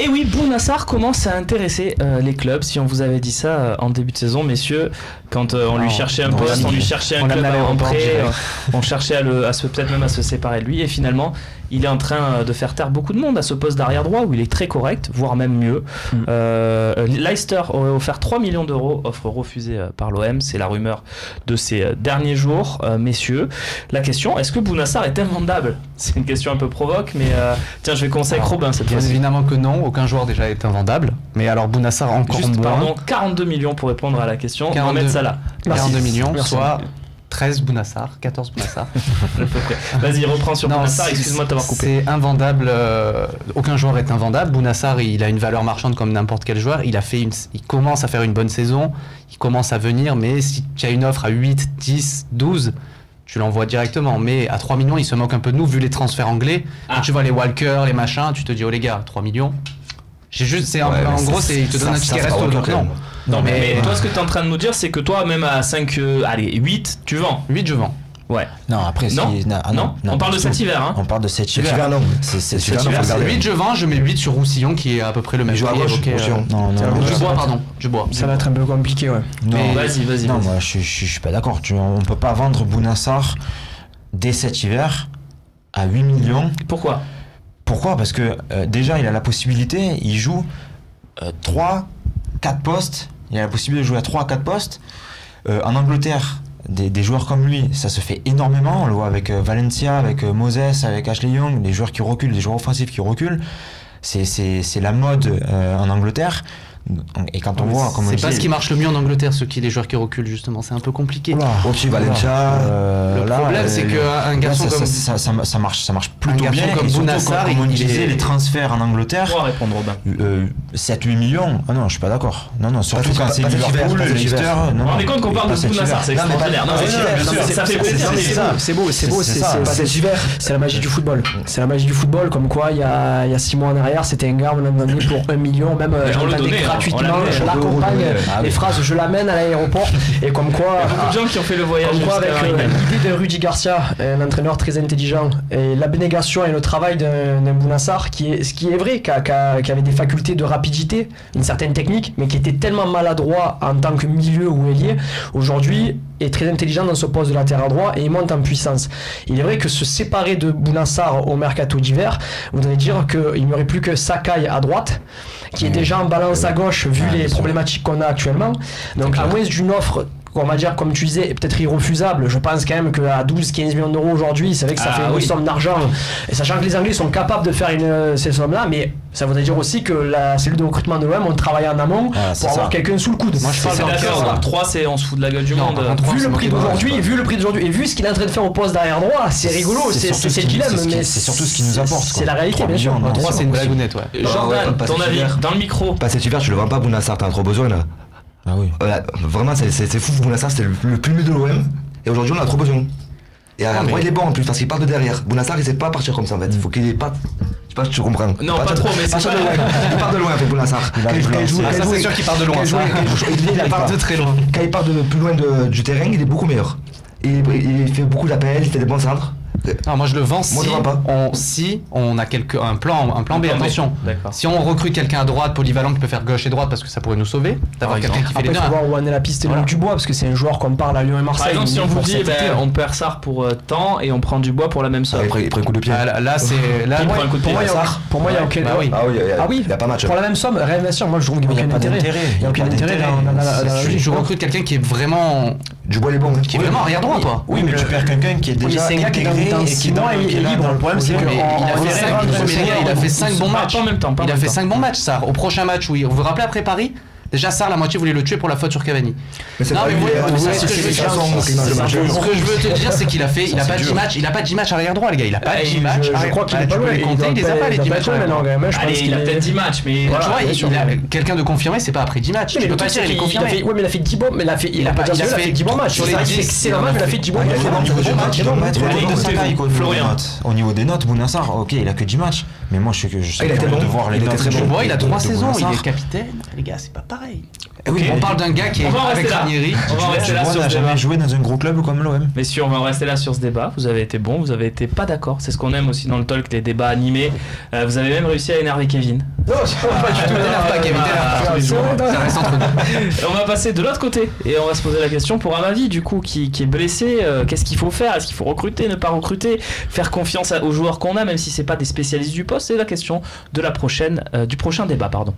Et oui, Bounassar commence à intéresser les clubs. Si on vous avait dit ça en début de saison, messieurs, quand on lui cherchait un poste, on lui cherchait un club à rentrer, on cherchait peut-être même à se séparer de lui. Et finalement, il est en train de faire taire beaucoup de monde à ce poste d'arrière droit où il est très correct, voire même mieux. Leicester aurait offert 3 millions d'euros, offre refusée par l'OM. C'est la rumeur de ces derniers jours, messieurs. La question, est-ce que Bounassar est invendable? C'est une question un peu provoque, mais tiens, je vais commencer avec Robin cette fois-ci. Évidemment que non, aucun joueur déjà est invendable. Mais alors Bounassar encore Juste, moins. Pardon, 42 millions pour répondre à la question. 42 Salah. 42 millions, soit 13 Bounassar, 14 Bounassar. Vas-y, reprends sur Bounassar, excuse-moi de t'avoir coupé. C'est invendable, aucun joueur est invendable. Bounassar, il a une valeur marchande comme n'importe quel joueur. Il commence à faire une bonne saison, il commence à venir, mais si tu as une offre à 8, 10, 12, tu l'envoies directement. Mais à 3 millions, il se moque un peu de nous, vu les transferts anglais. Quand tu vois les Walker, les machins, tu te dis, oh les gars, 3 millions. En gros, il te donne un ticket resto. Non, mais toi, ce que tu es en train de nous dire, c'est que toi, même à 5, 8, tu vends. 8, je vends. Ouais. Non, après, non. On parle de cet hiver. Hein. On parle de cet hiver. Non, cet hiver. 8, je vends, je mets 8 sur Roussillon, qui est à peu près le même. Je joue à gauche. Non, je bois. Ça va être un peu compliqué, ouais. Non, vas-y. Non, moi, je suis pas d'accord. On peut pas vendre Bounassar dès cet hiver à 8 millions. Pourquoi ? Parce que déjà, il a la possibilité, il joue 3, 4 postes. Il a la possibilité de jouer à 3 à 4 postes. En Angleterre, des joueurs comme lui, ça se fait énormément. On le voit avec Valencia, avec Moses, avec Ashley Young, des joueurs qui reculent, des joueurs offensifs qui reculent. C'est la mode en Angleterre. Et quand on voit, comme c'est pas ce qui marche le mieux en Angleterre, les joueurs qui reculent justement, c'est un peu compliqué. Aussi Valencia. Le problème, c'est qu'un garçon comme ça marche plutôt bien. Comme Bounassar, comme on disait, les transferts en Angleterre. Pour répondre, Robin. 7-8 millions. Ah non, je suis pas d'accord. Non, surtout quand c'est Liverpool, Leicester. On est compte qu'on parle de Bounassar, c'est extraordinaire. Ça fait plaisir. C'est beau. C'est la magie du football. C'est la magie du football. Comme quoi, il y a 6 mois en arrière, c'était un gars, on l'a donné pour 1 million, même gratuitement, je l'accompagne, les phrases, je l'amène à l'aéroport, et comme quoi, il y a beaucoup de gens qui ont fait le voyage. Comme quoi, avec l'idée de Rudy Garcia, un entraîneur très intelligent, et l'abnégation et le travail d'un Bounassar, ce qui est vrai, qui avait des facultés de rapidité, une certaine technique, mais qui était tellement maladroit en tant que milieu ou ailier, aujourd'hui est très intelligent dans ce poste de latéral droit et il monte en puissance. Il est vrai que se séparer de Bounassar au mercato d'hiver voudrait dire qu'il n'y aurait plus que Sakai à droite, qui est déjà en balance à gauche vu les problématiques qu'on a actuellement. Donc à moins d'une offre, on va dire, comme tu disais, peut-être irrefusable, je pense quand même qu'à 12-15 millions d'euros aujourd'hui, c'est vrai que ça fait une somme d'argent, et sachant que les Anglais sont capables de faire ces sommes-là, mais ça voudrait dire aussi que la cellule de recrutement de l'OM, on travaille en amont pour avoir quelqu'un sous le coude. Moi je parle d'accord, 3 c'est on se fout de la gueule du monde. Vu le prix d'aujourd'hui, et vu ce qu'il est en train de faire au poste d'arrière droit, c'est rigolo, c'est le dilemme, mais c'est surtout ce qui nous apporte. C'est la réalité, bien sûr. 3 c'est une blagounette, ouais. Jordan, ton avis, dans le micro. Pas cet hiver, tu le vends pas, Bounassar, t'as trop besoin là. Ah oui. Vraiment, c'est fou, Bounassar, c'était le plus mieux de l'OM. Et aujourd'hui, on a trop besoin. Et à il est bon en plus, parce qu'il part de derrière. Bounassar, il sait pas partir comme ça en fait. Il faut qu'il parte. Je sais pas si tu comprends. Non, pas trop, mais c'est pas de loin. Il part de loin, en fait, Bounassar. C'est sûr qu'il part de loin. Il part de très loin. Quand il part de plus loin du terrain, il est beaucoup meilleur. Il fait beaucoup d'appels, il fait des bons centres. Non, moi je le vends si on a un plan B, attention. Si on recrute quelqu'un à droite, polyvalent, qui peut faire gauche et droite, parce que ça pourrait nous sauver, d'avoir quelqu'un qui fait les deux. Il faut voir où en est la piste et Dubois, parce que c'est un joueur qu'on parle à Lyon et Marseille. Par exemple, si on vous dit on perd Sarr pour temps et on prend Dubois pour la même somme. Il prend un coup de pied. Pour moi, il y a aucun intérêt. Ah oui, il y a pas match. Pour la même somme, réinvestir, moi je trouve qu'il n'y a aucun intérêt. Il n'y a aucun intérêt. Je recrute quelqu'un qui est vraiment. Dubois est bon. Qui est vraiment arrière droit, quoi. Oui, mais tu perds quelqu'un qui est déjà intégré et qui est libre. Le problème, c'est qu'il a fait 5 bons matchs. Il a fait 5 bons matchs, ça. Au prochain match, oui. Vous vous rappelez après Paris? Déjà, Sarr, la moitié voulait le tuer pour la faute sur Cavani. Mais c'est pas ce que je veux te dire, c'est qu'il a pas 10 matchs. Il a pas 10 matchs arrière droit, les gars. Il a pas 10 matchs. Je crois qu'il est pas loin. Il les a pas, les 10 matchs. Allez, il a peut-être 10 matchs, mais tu vois, quelqu'un de confirmé, c'est pas après 10 matchs. Tu peux pas dire qu'il est confirmé. Oui, mais il a fait 10 bons, mais il a fait 10 bons matchs. C'est normal, mais il a fait 10 bons matchs. Florian, au niveau des notes, Bounassar, ok, il a que 10 matchs. Mais moi, je sais que je vois les notes. Il a 3 saisons, il est capitaine. Les gars, c'est pas pareil. pareil. Oui, on parle d'un gars qui est avec Ranieri. On va rester là sur n'a ce jamais débat. joué dans un gros club comme l'OM. Messieurs, on va en rester là sur ce débat. Vous avez été bons, vous avez été pas d'accord. C'est ce qu'on aime aussi dans le talk, les débats animés. Vous avez même réussi à énerver Kevin. Non, pas du tout. T'énerve pas, Kevin, t'énerve pas tous les jours. Ça reste entre nous. On va passer de l'autre côté et on va se poser la question pour Amavi, du coup, qui est blessé. Qu'est-ce qu'il faut faire? Est-ce qu'il faut recruter, ne pas recruter, faire confiance aux joueurs qu'on a, même si c'est pas des spécialistes du poste? C'est la question de du prochain débat, pardon.